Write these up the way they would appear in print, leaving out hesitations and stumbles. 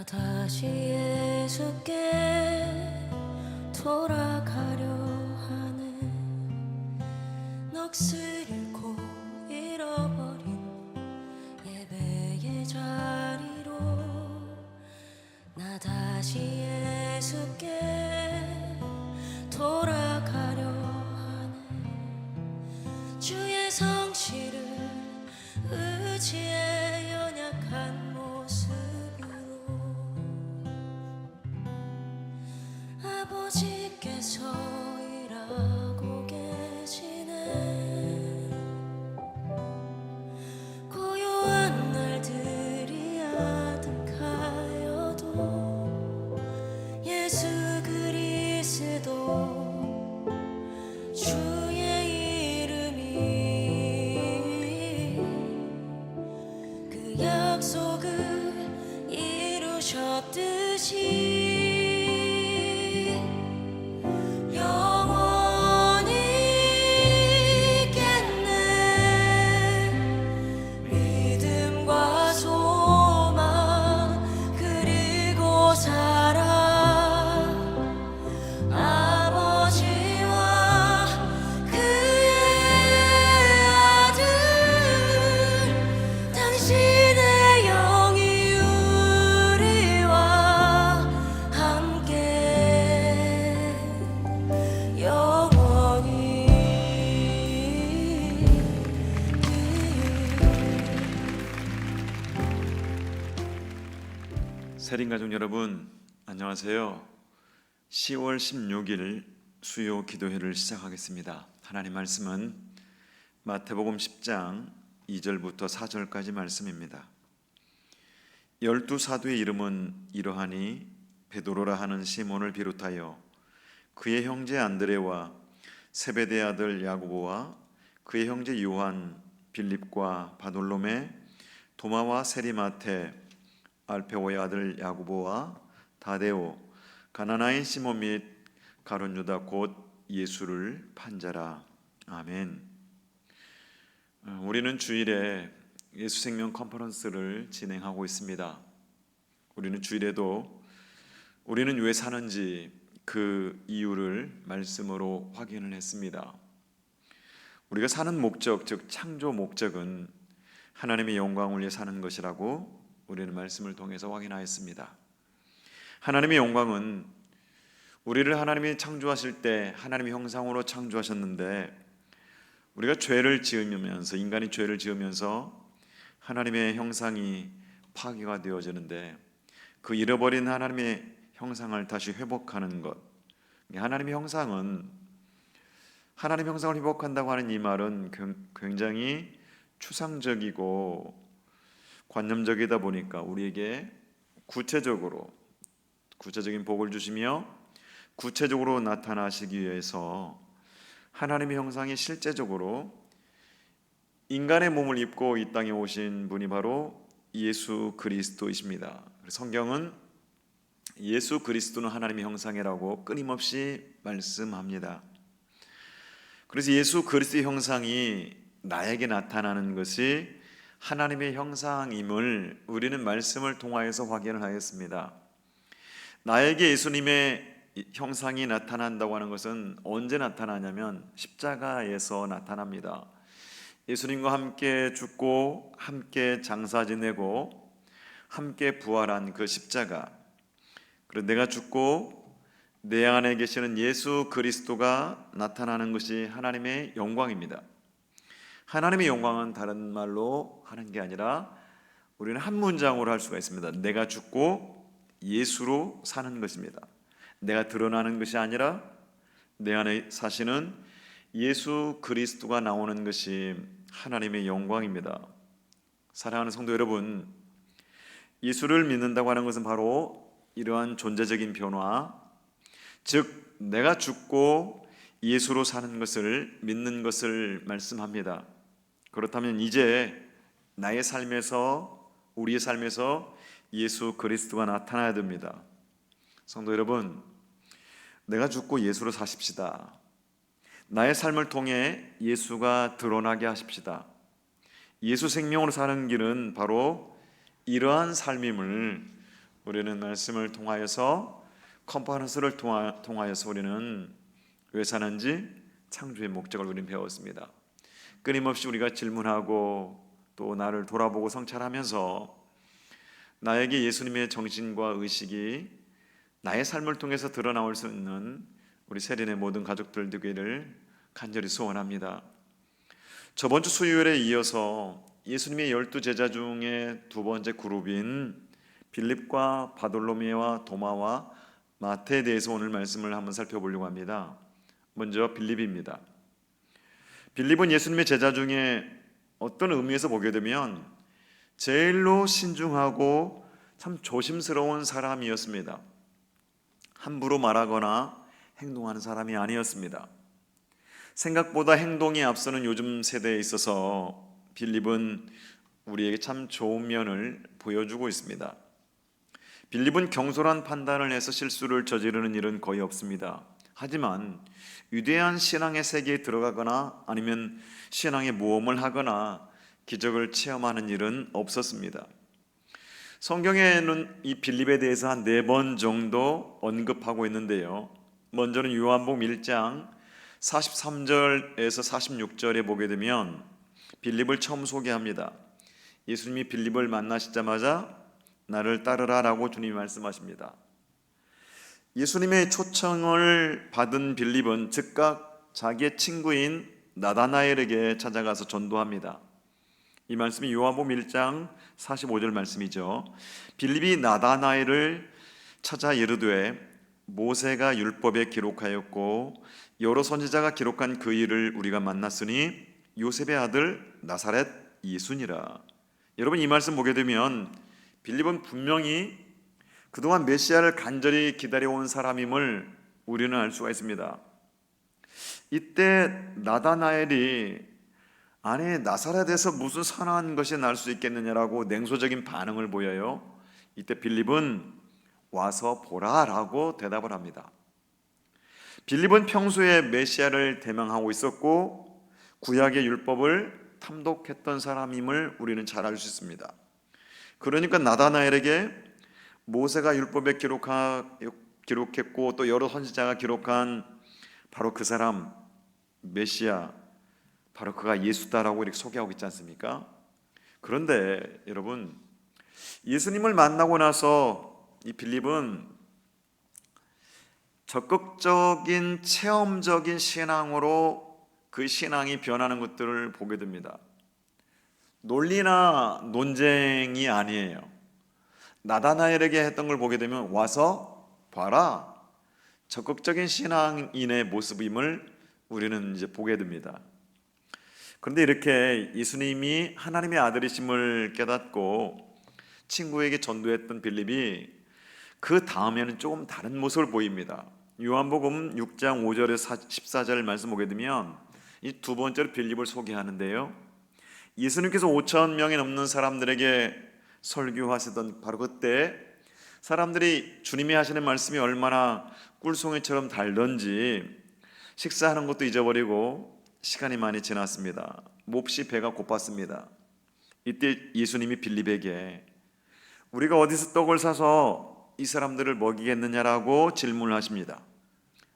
나 다시 예수께 돌아가려 하는 넋을 잃고 잃어버린 예배의 자리로 나 다시 예수께 돌아가려 하는 주의 성실을 의지해 연약한 모습으로 아버지께서 일하고 계시네. 고요한 날들이 아득하여도 예수 그리스도 주의 이름이 그 약속을 이루셨듯이 영원히 있겠네. 믿음과 소망 그리고 사랑 아버지와 그의 아들 당신의 영이 우리와 함께 영원히 세린가족 여러분, 안녕하세요. 10월 16일 수요 기도회를 시작하겠습니다. 하나님 말씀은 마태복음 10장 2절부터 4절까지 말씀입니다. 12사도의 이름은 이러하니 베드로라 하는 시몬을 비롯하여 그의 형제 안드레와 세베대 아들 야고보와 그의 형제 요한, 빌립과 바돌로메, 도마와 세리마테, 알페오의 아들 야고보와 다데오, 가나나인 시몬 및 가룟 유다 곧 예수를 판자라. 아멘. 우리는 주일에 예수 생명 컨퍼런스를 진행하고 있습니다. 우리는 주일에도 우리는 왜 사는지 그 이유를 말씀으로 확인을 했습니다. 우리가 사는 목적, 즉 창조 목적은 하나님의 영광을 위해 사는 것이라고 우리는 말씀을 통해서 확인하였습니다. 하나님의 영광은 우리를 하나님이 창조하실 때 하나님의 형상으로 창조하셨는데 우리가 죄를 지으면서 인간이 죄를 지으면서 하나님의 형상이 파괴가 되어지는데 그 잃어버린 하나님의 형상을 다시 회복하는 것. 하나님의 형상은 하나님의 형상을 회복한다고 하는 이 말은 굉장히 추상적이고 관념적이다 보니까 우리에게 구체적인 복을 주시며 구체적으로 나타나시기 위해서 하나님의 형상이 실제적으로 인간의 몸을 입고 이 땅에 오신 분이 바로 예수 그리스도이십니다. 성경은 예수 그리스도는 하나님의 형상이라고 끊임없이 말씀합니다. 그래서 예수 그리스도의 형상이 나에게 나타나는 것이 하나님의 형상임을 우리는 말씀을 통하여서 확인을 하였습니다. 나에게 예수님의 형상이 나타난다고 하는 것은 언제 나타나냐면 십자가에서 나타납니다. 예수님과 함께 죽고 함께 장사 지내고 함께 부활한 그 십자가, 그리고 내가 죽고 내 안에 계시는 예수 그리스도가 나타나는 것이 하나님의 영광입니다. 하나님의 영광은 다른 말로 하는 게 아니라 우리는 한 문장으로 할 수가 있습니다. 내가 죽고 예수로 사는 것입니다. 내가 드러나는 것이 아니라 내 안에 사시는 예수 그리스도가 나오는 것이 하나님의 영광입니다. 사랑하는 성도 여러분, 예수를 믿는다고 하는 것은 바로 이러한 존재적인 변화, 즉 내가 죽고 예수로 사는 것을 믿는 것을 말씀합니다. 그렇다면 이제 나의 삶에서, 우리의 삶에서 예수 그리스도가 나타나야 됩니다. 성도 여러분, 내가 죽고 예수로 사십시다. 나의 삶을 통해 예수가 드러나게 하십시다. 예수 생명으로 사는 길은 바로 이러한 삶임을 우리는 말씀을 통하여서 컨퍼런스를 통하여서 우리는 왜 사는지 창조의 목적을 우리는 배웠습니다. 끊임없이 우리가 질문하고 또 나를 돌아보고 성찰하면서 나에게 예수님의 정신과 의식이 나의 삶을 통해서 드러나올 수 있는 우리 세린의 모든 가족들 되기를 간절히 소원합니다. 저번 주 수요일에 이어서 예수님의 12제자 중에 두 번째 그룹인 빌립과 바돌로메와 도마와 마태에 대해서 오늘 말씀을 한번 살펴보려고 합니다. 먼저 빌립입니다. 빌립은 예수님의 제자 중에 어떤 의미에서 보게 되면 제일로 신중하고 참 조심스러운 사람이었습니다. 함부로 말하거나 행동하는 사람이 아니었습니다. 생각보다 행동이 앞서는 요즘 세대에 있어서 빌립은 우리에게 참 좋은 면을 보여주고 있습니다. 빌립은 경솔한 판단을 해서 실수를 저지르는 일은 거의 없습니다. 하지만 위대한 신앙의 세계에 들어가거나 아니면 신앙의 모험을 하거나 기적을 체험하는 일은 없었습니다. 성경에는 이 빌립에 대해서 한 4번 정도 언급하고 있는데요. 먼저는 요한복음 1장 43절에서 46절에 보게 되면 빌립을 처음 소개합니다. 예수님이 빌립을 만나시자마자 나를 따르라 라고 주님이 말씀하십니다. 예수님의 초청을 받은 빌립은 즉각 자기의 친구인 나다나엘에게 찾아가서 전도합니다. 이 말씀이 요한복음 1장 45절 말씀이죠. 빌립이 나다나엘을 찾아 이르되 모세가 율법에 기록하였고 여러 선지자가 기록한 그 일을 우리가 만났으니 요셉의 아들 나사렛 예수니라. 여러분, 이 말씀 보게 되면 빌립은 분명히 그동안 메시아를 간절히 기다려온 사람임을 우리는 알 수가 있습니다. 이때 나다나엘이 아니 나사렛에서 무슨 선한 것이 날 수 있겠느냐라고 냉소적인 반응을 보여요. 이때 빌립은 와서 보라라고 대답을 합니다. 빌립은 평소에 메시아를 대명하고 있었고 구약의 율법을 탐독했던 사람임을 우리는 잘 알 수 있습니다. 그러니까 나다나엘에게 모세가 율법에 기록했고 또 여러 선지자가 기록한 바로 그 사람 메시아, 바로 그가 예수다라고 이렇게 소개하고 있지 않습니까? 그런데 여러분, 예수님을 만나고 나서 이 빌립은 적극적인 체험적인 신앙으로 그 신앙이 변하는 것들을 보게 됩니다. 논리나 논쟁이 아니에요. 나다나엘에게 했던 걸 보게 되면 와서 봐라, 적극적인 신앙인의 모습임을 우리는 이제 보게 됩니다. 그런데 이렇게 예수님이 하나님의 아들이심을 깨닫고 친구에게 전도했던 빌립이 그 다음에는 조금 다른 모습을 보입니다. 요한복음 6장 5절에서 14절 말씀 보게 되면 이 두 번째로 빌립을 소개하는데요. 예수님께서 5천 명이 넘는 사람들에게 설교하시던 바로 그때 사람들이 주님이 하시는 말씀이 얼마나 꿀송이처럼 달던지 식사하는 것도 잊어버리고 시간이 많이 지났습니다. 몹시 배가 고팠습니다. 이때 예수님이 빌립에게 우리가 어디서 떡을 사서 이 사람들을 먹이겠느냐라고 질문을 하십니다.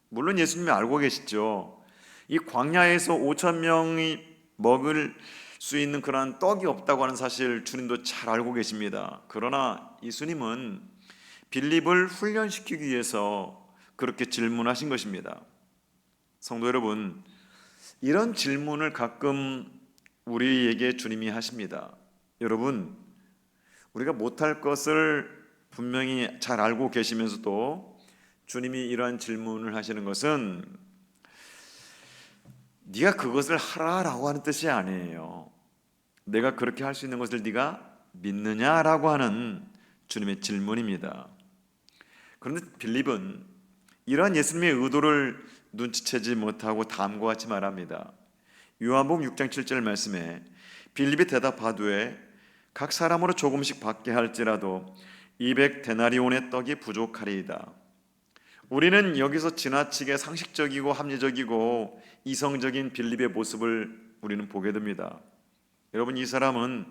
물론 예수님이 알고 계시죠. 이 광야에서 5천 명이 먹을 수 있는 그런 떡이 없다고 하는 사실 주님도 잘 알고 계십니다. 그러나 예수님은 빌립을 훈련시키기 위해서 그렇게 질문하신 것입니다. 성도 여러분, 이런 질문을 가끔 우리에게 주님이 하십니다. 여러분, 우리가 못할 것을 분명히 잘 알고 계시면서도 주님이 이러한 질문을 하시는 것은 네가 그것을 하라라고 하는 뜻이 아니에요. 내가 그렇게 할 수 있는 것을 네가 믿느냐라고 하는 주님의 질문입니다. 그런데 빌립은 이러한 예수님의 의도를 눈치채지 못하고 다음과 같이 말합니다. 요한복음 6장 7절 말씀에 빌립이 대답하되 각 사람으로 조금씩 받게 할지라도 200데나리온의 떡이 부족하리이다. 우리는 여기서 지나치게 상식적이고 합리적이고 이성적인 빌립의 모습을 우리는 보게 됩니다. 여러분, 이 사람은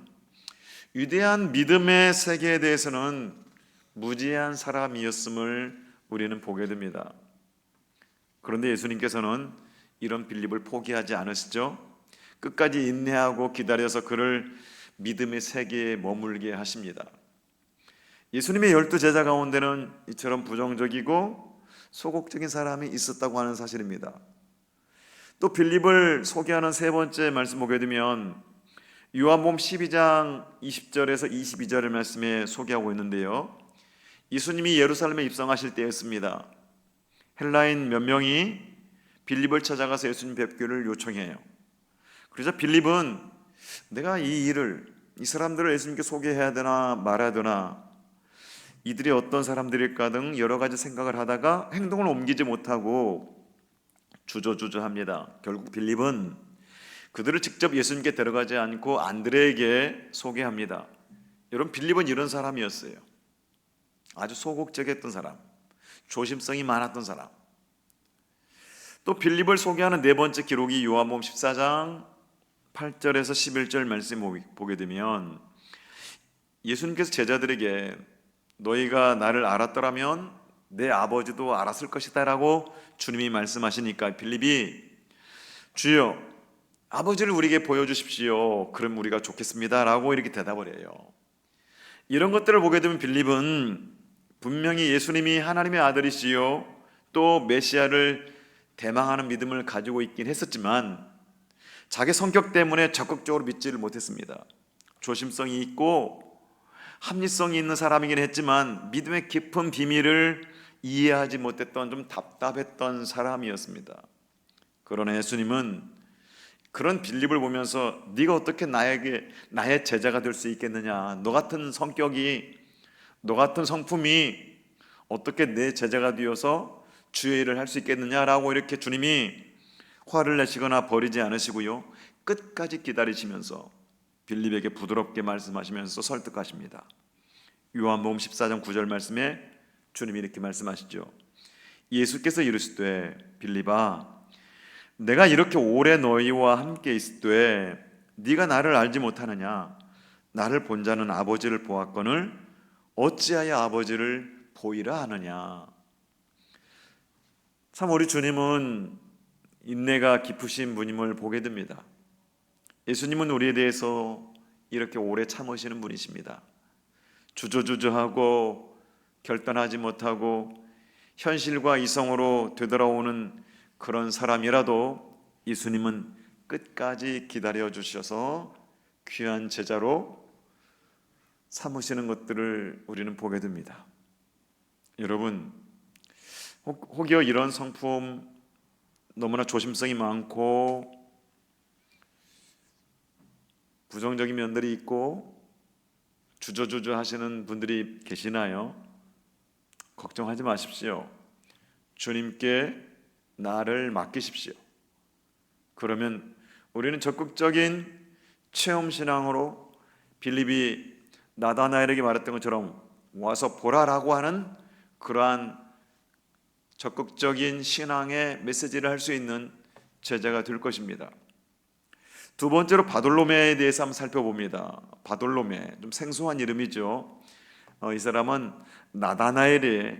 위대한 믿음의 세계에 대해서는 무지한 사람이었음을 우리는 보게 됩니다. 그런데 예수님께서는 이런 빌립을 포기하지 않으시죠. 끝까지 인내하고 기다려서 그를 믿음의 세계에 머물게 하십니다. 예수님의 12 제자 가운데는 이처럼 부정적이고 소극적인 사람이 있었다고 하는 사실입니다. 또 빌립을 소개하는 세 번째 말씀 보게 되면 요한복음 12장 20절에서 22절의 말씀에 소개하고 있는데요, 예수님이 예루살렘에 입성하실 때였습니다. 헬라인 몇 명이 빌립을 찾아가서 예수님 뵙기를 요청해요. 그래서 빌립은 내가 이 사람들을 예수님께 소개해야 되나 말아야 되나, 이들이 어떤 사람들일까 등 여러 가지 생각을 하다가 행동을 옮기지 못하고 주저주저합니다. 결국 빌립은 그들을 직접 예수님께 데려가지 않고 안드레에게 소개합니다. 여러분, 빌립은 이런 사람이었어요. 아주 소극적이었던 사람, 조심성이 많았던 사람. 또 빌립을 소개하는 네 번째 기록이 요한복음 14장 8절에서 11절 말씀 보게 되면 예수님께서 제자들에게 너희가 나를 알았더라면 내 아버지도 알았을 것이다 라고 주님이 말씀하시니까 빌립이 주여 아버지를 우리에게 보여주십시오, 그럼 우리가 좋겠습니다 라고 이렇게 대답을 해요. 이런 것들을 보게 되면 빌립은 분명히 예수님이 하나님의 아들이시요 또 메시아를 대망하는 믿음을 가지고 있긴 했었지만 자기 성격 때문에 적극적으로 믿지를 못했습니다. 조심성이 있고 합리성이 있는 사람이긴 했지만 믿음의 깊은 비밀을 이해하지 못했던 좀 답답했던 사람이었습니다. 그러나 예수님은 그런 빌립을 보면서 네가 어떻게 나의 제자가 될 수 있겠느냐, 너 같은 성격이, 너 같은 성품이 어떻게 내 제자가 되어서 주의 일을 할 수 있겠느냐라고 이렇게 주님이 화를 내시거나 버리지 않으시고요, 끝까지 기다리시면서 빌립에게 부드럽게 말씀하시면서 설득하십니다. 요한복음 14장 9절 말씀에 주님이 이렇게 말씀하시죠. 예수께서 이르시되 빌립아 내가 이렇게 오래 너희와 함께 있을 때 네가 나를 알지 못하느냐, 나를 본 자는 아버지를 보았거늘 어찌하여 아버지를 보이라 하느냐. 참 우리 주님은 인내가 깊으신 분임을 보게 됩니다. 예수님은 우리에 대해서 이렇게 오래 참으시는 분이십니다. 주저주저하고 결단하지 못하고 현실과 이성으로 되돌아오는 그런 사람이라도 예수님은 끝까지 기다려 주셔서 귀한 제자로 삼으시는 것들을 우리는 보게 됩니다. 여러분, 혹여 이런 성품, 너무나 조심성이 많고 부정적인 면들이 있고 주저주저 하시는 분들이 계시나요? 걱정하지 마십시오. 주님께 나를 맡기십시오. 그러면 우리는 적극적인 체험신앙으로 빌립이 나다나엘에게 말했던 것처럼 와서 보라라고 하는 그러한 적극적인 신앙의 메시지를 할 수 있는 제자가 될 것입니다. 두 번째로 바돌로메에 대해서 한번 살펴봅니다. 바돌로메, 좀 생소한 이름이죠. 이 사람은 나다나엘이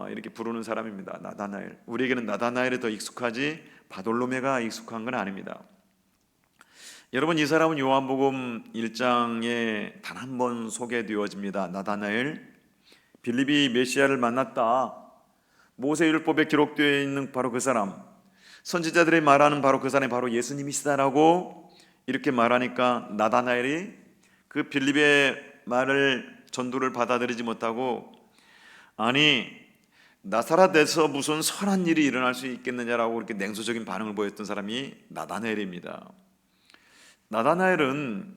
이렇게 부르는 사람입니다. 나다나엘. 우리에게는 나다나엘이 더 익숙하지 바돌로메가 익숙한 건 아닙니다. 여러분, 이 사람은 요한복음 1장에 단 한 번 소개되어집니다. 나다나엘, 빌립이 메시아를 만났다, 모세율법에 기록되어 있는 바로 그 사람, 선지자들이 말하는 바로 그 사람이 바로 예수님이시다라고 이렇게 말하니까 나다나엘이 그 빌립의 말을, 전도를 받아들이지 못하고 아니 나사렛에서 무슨 선한 일이 일어날 수 있겠느냐라고 이렇게 냉소적인 반응을 보였던 사람이 나다나엘입니다. 나다나엘은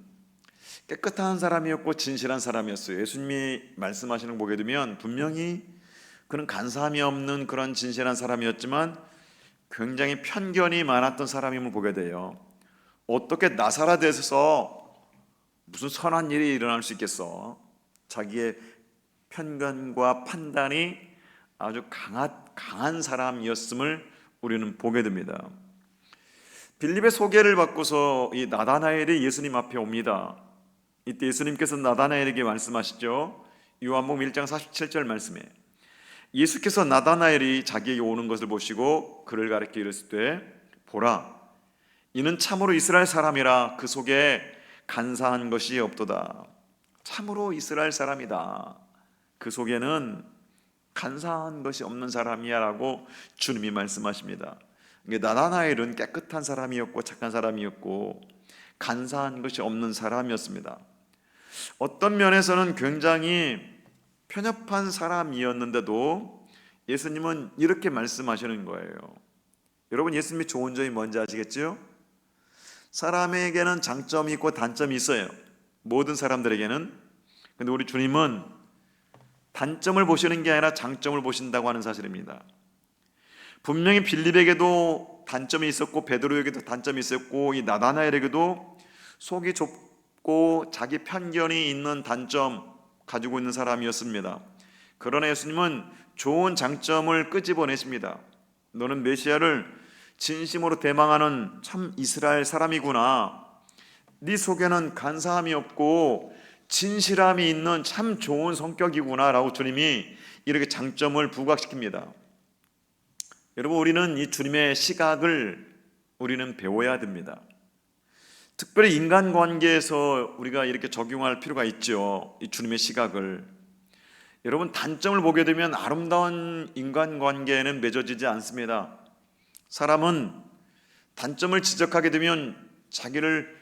깨끗한 사람이었고 진실한 사람이었어요. 예수님이 말씀하시는 거 보게 되면 분명히 그는 간사함이 없는 그런 진실한 사람이었지만 굉장히 편견이 많았던 사람임을 보게 돼요. 어떻게 나사렛에서 무슨 선한 일이 일어날 수 있겠어? 자기의 편견과 판단이 아주 강한 사람이었음을 우리는 보게 됩니다. 빌립의 소개를 받고서 이 나다나엘이 예수님 앞에 옵니다. 이때 예수님께서 나다나엘에게 말씀하시죠. 요한복음 1장 47절 말씀에 예수께서 나다나엘이 자기에게 오는 것을 보시고 그를 가리켜 이르시되 보라, 이는 참으로 이스라엘 사람이라 그 속에 간사한 것이 없도다. 참으로 이스라엘 사람이다. 그 속에는 간사한 것이 없는 사람이야 라고 주님이 말씀하십니다. 나다나엘은 깨끗한 사람이었고 착한 사람이었고 간사한 것이 없는 사람이었습니다. 어떤 면에서는 굉장히 편협한 사람이었는데도 예수님은 이렇게 말씀하시는 거예요. 여러분, 예수님이 좋은 점이 뭔지 아시겠죠? 사람에게는 장점이 있고 단점이 있어요. 모든 사람들에게는. 근데 우리 주님은 단점을 보시는 게 아니라 장점을 보신다고 하는 사실입니다. 분명히 빌립에게도 단점이 있었고 베드로에게도 단점이 있었고 이 나다나엘에게도 속이 좁고 자기 편견이 있는 단점 가지고 있는 사람이었습니다. 그러나 예수님은 좋은 장점을 끄집어내십니다. 너는 메시아를 진심으로 대망하는 참 이스라엘 사람이구나. 네 속에는 간사함이 없고 진실함이 있는 참 좋은 성격이구나 라고 주님이 이렇게 장점을 부각시킵니다. 여러분, 우리는 이 주님의 시각을 우리는 배워야 됩니다. 특별히 인간관계에서 우리가 이렇게 적용할 필요가 있죠. 이 주님의 시각을. 여러분, 단점을 보게 되면 아름다운 인간관계에는 맺어지지 않습니다. 사람은 단점을 지적하게 되면 자기를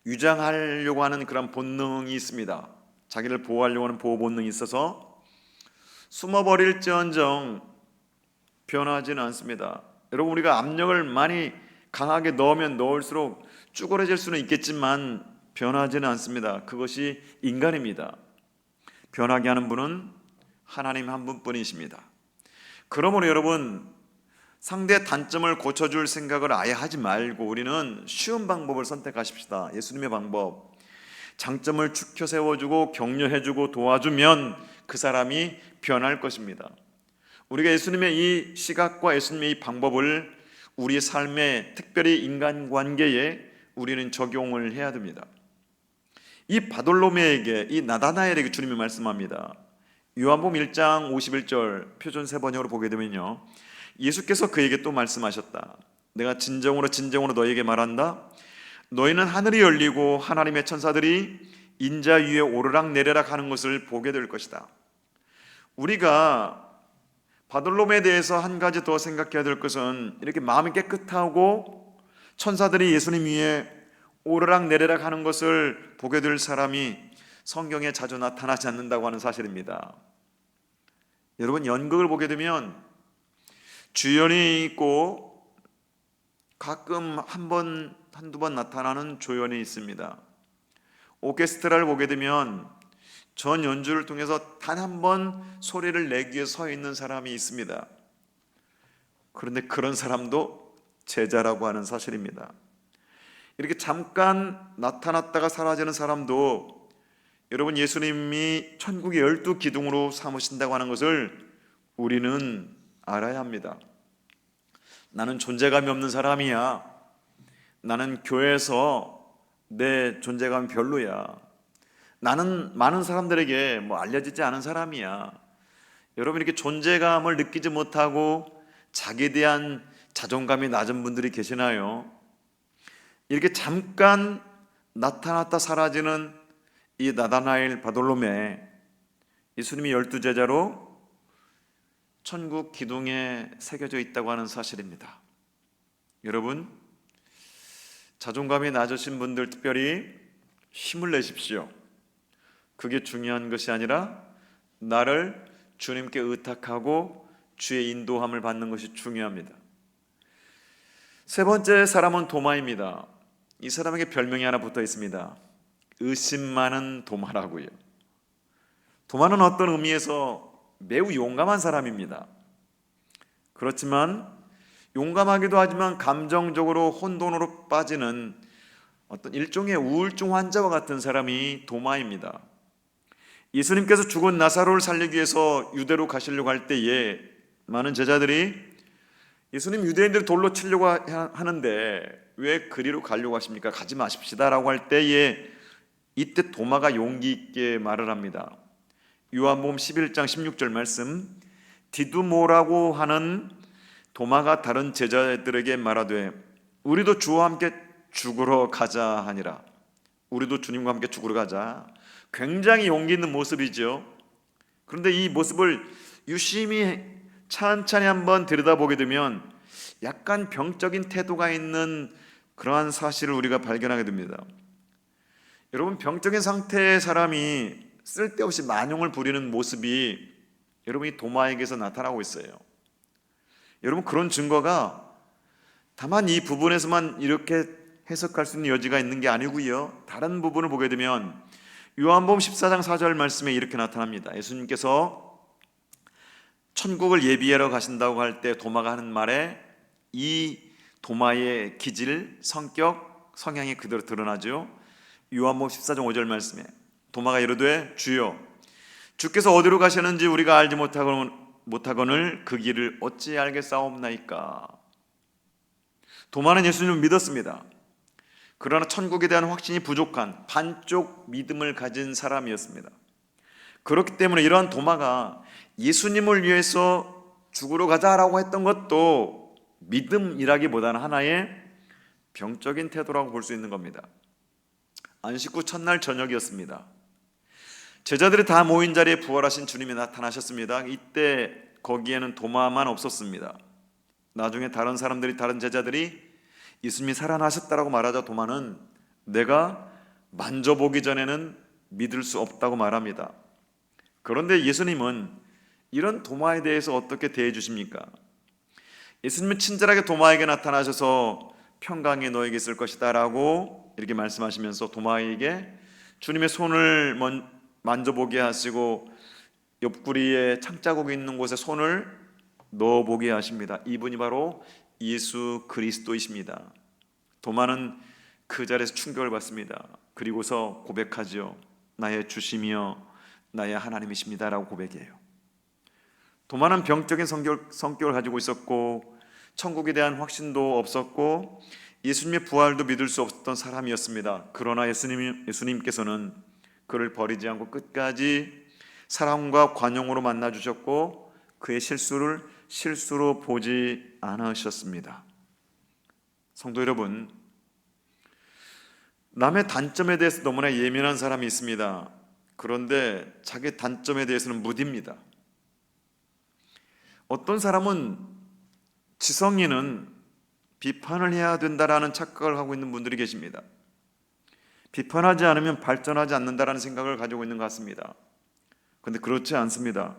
유장하려고 하는 그런 본능이 있습니다. 자기를 보호하려고 하는 보호 본능이 있어서 숨어버릴지언정 변하지는 않습니다. 여러분, 우리가 압력을 많이 강하게 넣으면 넣을수록 쭈그러질 수는 있겠지만 변하지는 않습니다. 그것이 인간입니다. 변하게 하는 분은 하나님 한 분뿐이십니다. 그러므로 여러분, 상대의 단점을 고쳐줄 생각을 아예 하지 말고 우리는 쉬운 방법을 선택하십시다. 예수님의 방법. 장점을 축혀 세워주고 격려해주고 도와주면 그 사람이 변할 것입니다. 우리가 예수님의 이 시각과 예수님의 이 방법을 우리 삶에, 특별히 인간관계에 우리는 적용을 해야 됩니다. 이 바돌로메에게, 이 나다나엘에게 주님이 말씀합니다. 요한복음 1장 51절 표준 세번역으로 보게 되면요, 예수께서 그에게 또 말씀하셨다. 내가 진정으로 너희에게 말한다. 너희는 하늘이 열리고 하나님의 천사들이 인자 위에 오르락 내리락 하는 것을 보게 될 것이다. 우리가 바돌로메에 대해서 한 가지 더 생각해야 될 것은, 이렇게 마음이 깨끗하고 천사들이 예수님 위에 오르락 내리락 하는 것을 보게 될 사람이 성경에 자주 나타나지 않는다고 하는 사실입니다. 여러분, 연극을 보게 되면 주연이 있고 가끔 한두 번 나타나는 조연이 있습니다. 오케스트라를 보게 되면 전 연주를 통해서 단 한 번 소리를 내기 위해 서 있는 사람이 있습니다. 그런데 그런 사람도 제자라고 하는 사실입니다. 이렇게 잠깐 나타났다가 사라지는 사람도 여러분, 예수님이 천국의 12기둥으로 삼으신다고 하는 것을 우리는 알아야 합니다. 나는 존재감이 없는 사람이야. 나는 교회에서 내 존재감이 별로야. 나는 많은 사람들에게 알려지지 않은 사람이야. 여러분, 이렇게 존재감을 느끼지 못하고 자기에 대한 자존감이 낮은 분들이 계시나요? 이렇게 잠깐 나타났다 사라지는 이 나다나엘 바돌로메, 예수님이 12제자로 천국 기둥에 새겨져 있다고 하는 사실입니다. 여러분, 자존감이 낮으신 분들 특별히 힘을 내십시오. 그게 중요한 것이 아니라 나를 주님께 의탁하고 주의 인도함을 받는 것이 중요합니다. 세 번째 사람은 도마입니다. 이 사람에게 별명이 하나 붙어 있습니다. 의심 많은 도마라고요. 도마는 어떤 의미에서 매우 용감한 사람입니다. 그렇지만 용감하기도 하지만 감정적으로 혼돈으로 빠지는 어떤 일종의 우울증 환자와 같은 사람이 도마입니다. 예수님께서 죽은 나사로를 살리기 위해서 유대로 가시려고 할 때에 많은 제자들이 예수님, 유대인들이 돌로 치려고 하는데 왜 그리로 가려고 하십니까? 가지 마십시다 라고 할 때에 이때 도마가 용기 있게 말을 합니다. 요한복음 11장 16절 말씀, 디두모라고 하는 도마가 다른 제자들에게 말하되 우리도 주와 함께 죽으러 가자 하니라. 우리도 주님과 함께 죽으러 가자. 굉장히 용기 있는 모습이죠. 그런데 이 모습을 유심히 찬찬히 한번 들여다보게 되면 약간 병적인 태도가 있는 그러한 사실을 우리가 발견하게 됩니다. 여러분, 병적인 상태의 사람이 쓸데없이 만용을 부리는 모습이 여러분 이 도마에게서 나타나고 있어요. 여러분, 그런 증거가 다만 이 부분에서만 이렇게 해석할 수 있는 여지가 있는 게 아니고요, 다른 부분을 보게 되면 요한복음 14장 4절 말씀에 이렇게 나타납니다. 예수님께서 천국을 예비하러 가신다고 할 때 도마가 하는 말에 이 도마의 기질, 성격, 성향이 그대로 드러나죠. 요한복음 14장 5절 말씀에 도마가 이르되 주여 주께서 어디로 가시는지 우리가 알지 못하거늘 그 길을 어찌 알겠사옵나이까. 도마는 예수님을 믿었습니다. 그러나 천국에 대한 확신이 부족한 반쪽 믿음을 가진 사람이었습니다. 그렇기 때문에 이러한 도마가 예수님을 위해서 죽으러 가자라고 했던 것도 믿음이라기보다는 하나의 병적인 태도라고 볼 수 있는 겁니다. 안식 후 첫날 저녁이었습니다. 제자들이 다 모인 자리에 부활하신 주님이 나타나셨습니다. 이때 거기에는 도마만 없었습니다. 나중에 다른 사람들이, 다른 제자들이 예수님이 살아나셨다라고 말하자 도마는 내가 만져보기 전에는 믿을 수 없다고 말합니다. 그런데 예수님은 이런 도마에 대해서 어떻게 대해 주십니까? 예수님은 친절하게 도마에게 나타나셔서 평강이 너에게 있을 것이다 라고 이렇게 말씀하시면서 도마에게 주님의 손을 만져보게 하시고 옆구리에 창자국이 있는 곳에 손을 넣어보게 하십니다. 이분이 바로 예수 그리스도이십니다. 도마는 그 자리에서 충격을 받습니다. 그리고서 고백하죠. 나의 주시며 나의 하나님이십니다 라고 고백해요. 도마는 병적인 성격을 가지고 있었고 천국에 대한 확신도 없었고 예수님의 부활도 믿을 수 없었던 사람이었습니다. 그러나 예수님께서는 그를 버리지 않고 끝까지 사랑과 관용으로 만나주셨고 그의 실수를 실수로 보지 않으셨습니다. 성도 여러분, 남의 단점에 대해서 너무나 예민한 사람이 있습니다. 그런데 자기 단점에 대해서는 무딥니다. 어떤 사람은 지성인은 비판을 해야 된다라는 착각을 하고 있는 분들이 계십니다. 비판하지 않으면 발전하지 않는다라는 생각을 가지고 있는 것 같습니다. 그런데 그렇지 않습니다.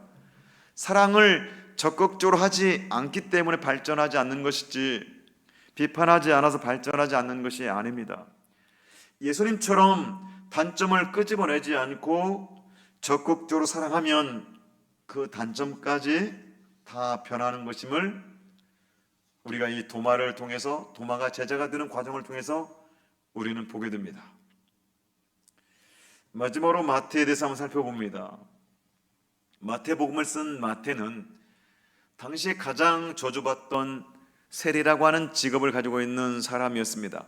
사랑을 적극적으로 하지 않기 때문에 발전하지 않는 것이지 비판하지 않아서 발전하지 않는 것이 아닙니다. 예수님처럼 단점을 끄집어내지 않고 적극적으로 사랑하면 그 단점까지 다 변하는 것임을 우리가 이 도마를 통해서, 도마가 제자가 되는 과정을 통해서 우리는 보게 됩니다. 마지막으로 마태에 대해서 한번 살펴봅니다. 마태복음을 쓴 마태는 당시에 가장 저주받던 세리라고 하는 직업을 가지고 있는 사람이었습니다.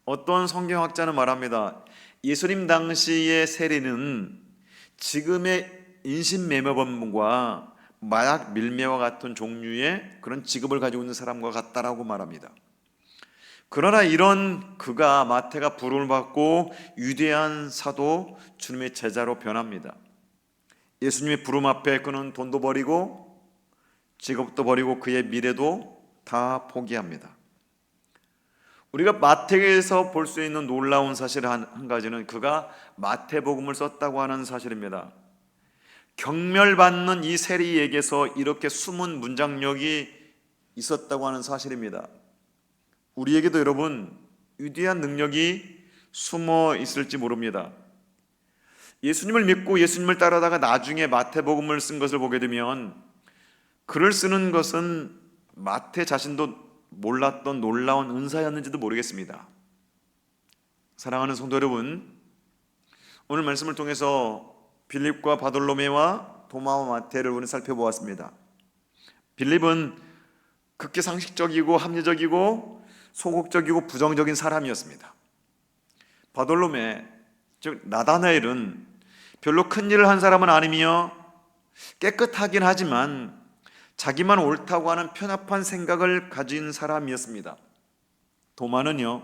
어떤 성경학자는 말합니다. 예수님 당시의 세리는 지금의 인신매매범과 마약 밀매와 같은 종류의 그런 직업을 가지고 있는 사람과 같다라고 말합니다. 그러나 이런 그가, 마태가 부름을 받고 위대한 사도 주님의 제자로 변합니다. 예수님의 부름 앞에 그는 돈도 버리고 직업도 버리고 그의 미래도 다 포기합니다. 우리가 마태에서 볼 수 있는 놀라운 사실 한 가지는 그가 마태복음을 썼다고 하는 사실입니다. 경멸받는 이 세리에게서 이렇게 숨은 문장력이 있었다고 하는 사실입니다. 우리에게도 여러분 위대한 능력이 숨어 있을지 모릅니다. 예수님을 믿고 예수님을 따르다가 나중에 마태복음을 쓴 것을 보게 되면 글을 쓰는 것은 마태 자신도 몰랐던 놀라운 은사였는지도 모르겠습니다. 사랑하는 성도 여러분, 오늘 말씀을 통해서 빌립과 바돌로메와 도마와 마태를 우리는 살펴보았습니다. 빌립은 극히 상식적이고 합리적이고 소극적이고 부정적인 사람이었습니다. 바돌로메, 즉 나다나엘은 별로 큰 일을 한 사람은 아니며 깨끗하긴 하지만 자기만 옳다고 하는 편협한 생각을 가진 사람이었습니다. 도마는요,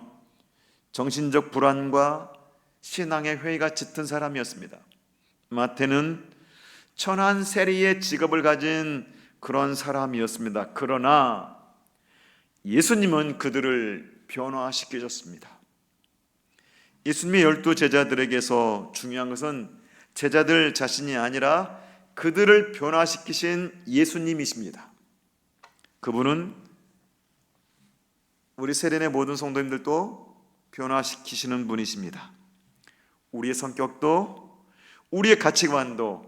정신적 불안과 신앙의 회의가 짙은 사람이었습니다. 마태는 천한 세리의 직업을 가진 그런 사람이었습니다. 그러나 예수님은 그들을 변화시키셨습니다. 예수님의 12 제자들에게서 중요한 것은 제자들 자신이 아니라 그들을 변화시키신 예수님이십니다. 그분은 우리 세련의 모든 성도님들도 변화시키시는 분이십니다. 우리의 성격도, 우리의 가치관도,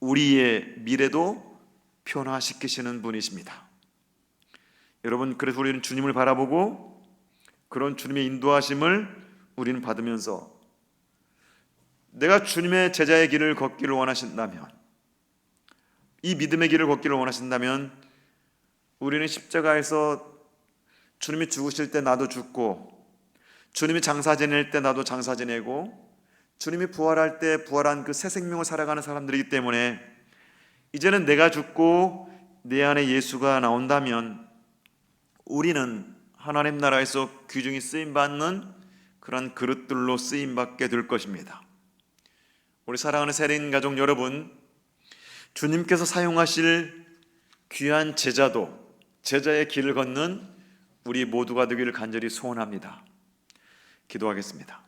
우리의 미래도 변화시키시는 분이십니다. 여러분, 그래서 우리는 주님을 바라보고 그런 주님의 인도하심을 우리는 받으면서 내가 주님의 제자의 길을 걷기를 원하신다면, 이 믿음의 길을 걷기를 원하신다면 우리는 십자가에서 주님이 죽으실 때 나도 죽고, 주님이 장사 지낼 때 나도 장사 지내고, 주님이 부활할 때 부활한 그 새 생명을 살아가는 사람들이기 때문에 이제는 내가 죽고 내 안에 예수가 나온다면 우리는 하나님 나라에서 귀중히 쓰임받는 그런 그릇들로 쓰임받게 될 것입니다. 우리 사랑하는 세린 가족 여러분, 주님께서 사용하실 귀한 제자도, 제자의 길을 걷는 우리 모두가 되기를 간절히 소원합니다. 기도하겠습니다.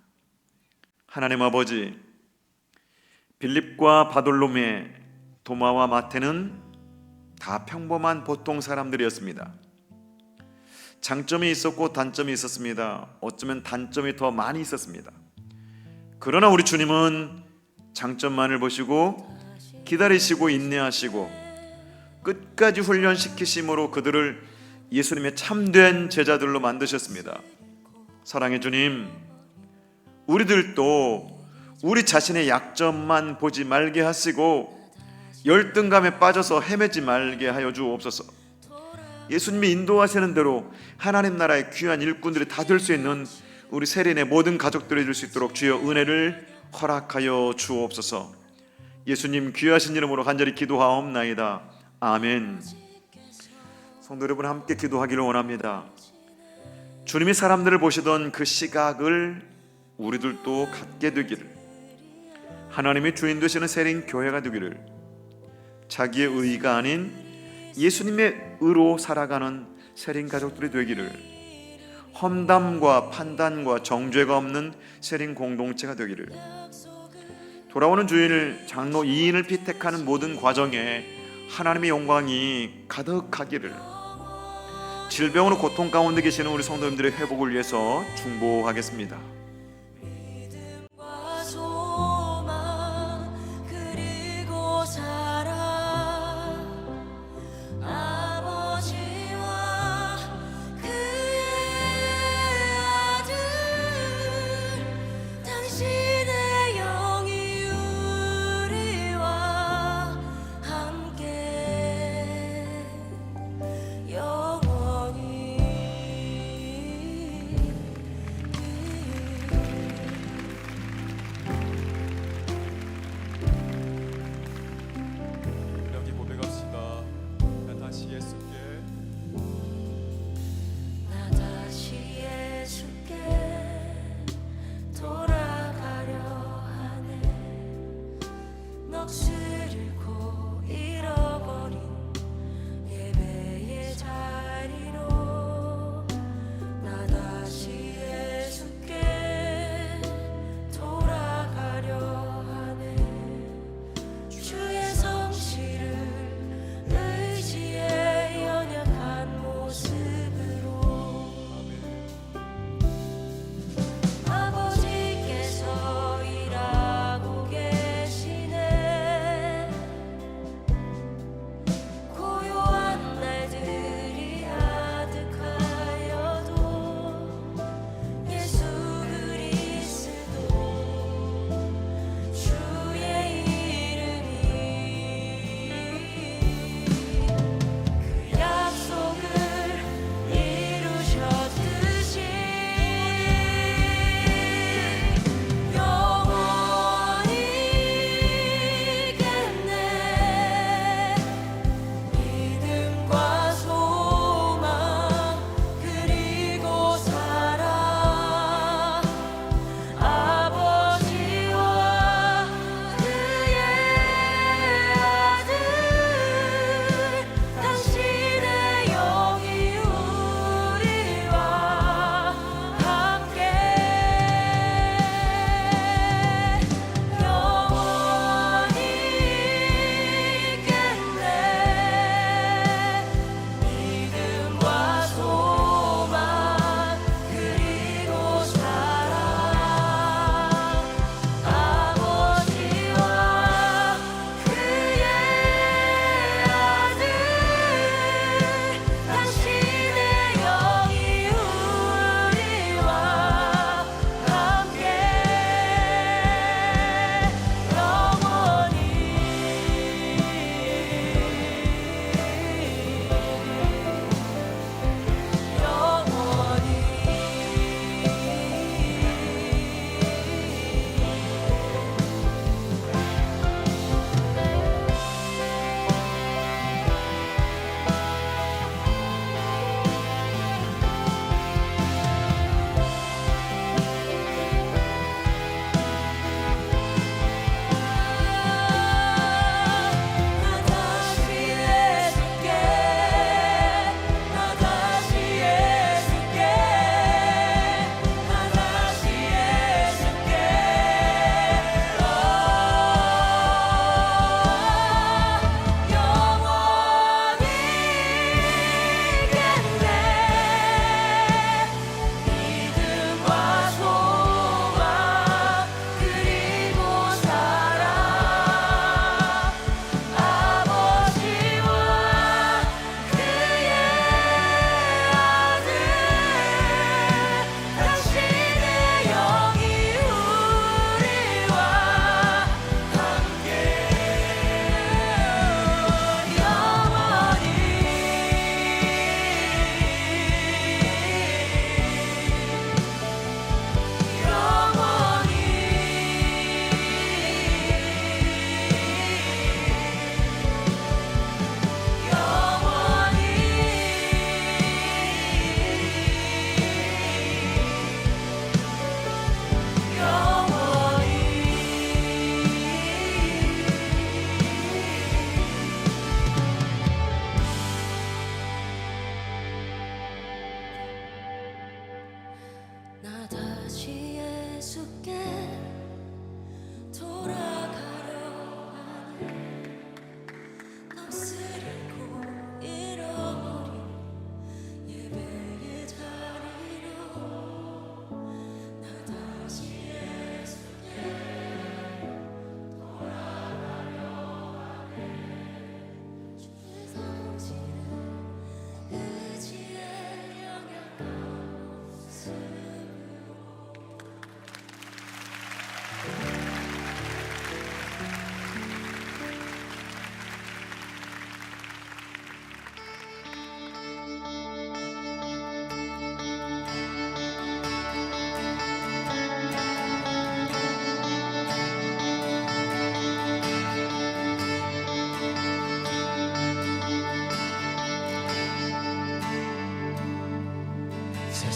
하나님 아버지, 빌립과 바돌로메, 도마와 마태는 다 평범한 보통 사람들이었습니다. 장점이 있었고 단점이 있었습니다. 어쩌면 단점이 더 많이 있었습니다. 그러나 우리 주님은 장점만을 보시고 기다리시고 인내하시고 끝까지 훈련시키심으로 그들을 예수님의 참된 제자들로 만드셨습니다. 사랑의 주님, 우리들도 우리 자신의 약점만 보지 말게 하시고 열등감에 빠져서 헤매지 말게 하여 주옵소서. 예수님이 인도하시는 대로 하나님 나라의 귀한 일꾼들이 다 될 수 있는 우리 세린의 모든 가족들이 될 수 있도록 주여 은혜를 허락하여 주옵소서. 예수님 귀하신 이름으로 간절히 기도하옵나이다. 아멘. 성도 여러분, 함께 기도하기를 원합니다. 주님이 사람들을 보시던 그 시각을 우리들도 갖게 되기를, 하나님이 주인 되시는 세린 교회가 되기를, 자기의 의가 아닌 예수님의 의로 살아가는 세린 가족들이 되기를, 험담과 판단과 정죄가 없는 세린 공동체가 되기를, 돌아오는 주일 장로 2인을 피택하는 모든 과정에 하나님의 영광이 가득하기를, 질병으로 고통 가운데 계시는 우리 성도님들의 회복을 위해서 중보하겠습니다. 믿음과 소망 그리고 사랑, 아버지와 그의 아들, 당신의 영이 우리와 함께 영원히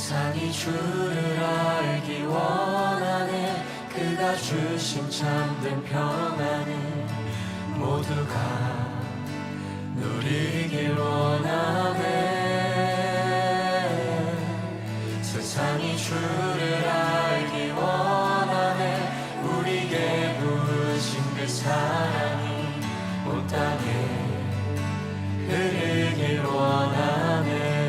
세상이 주를 알기 원하네. 그가 주신 참된 평안을 모두가 누리길 원하네. 세상이 주를 알기 원하네. 우리에게 부으신 그 사랑이 온 땅에 흐르길 원하네.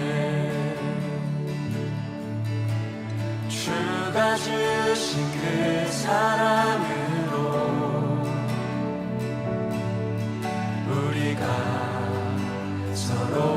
주가 주신 그 사랑으로 우리가 서로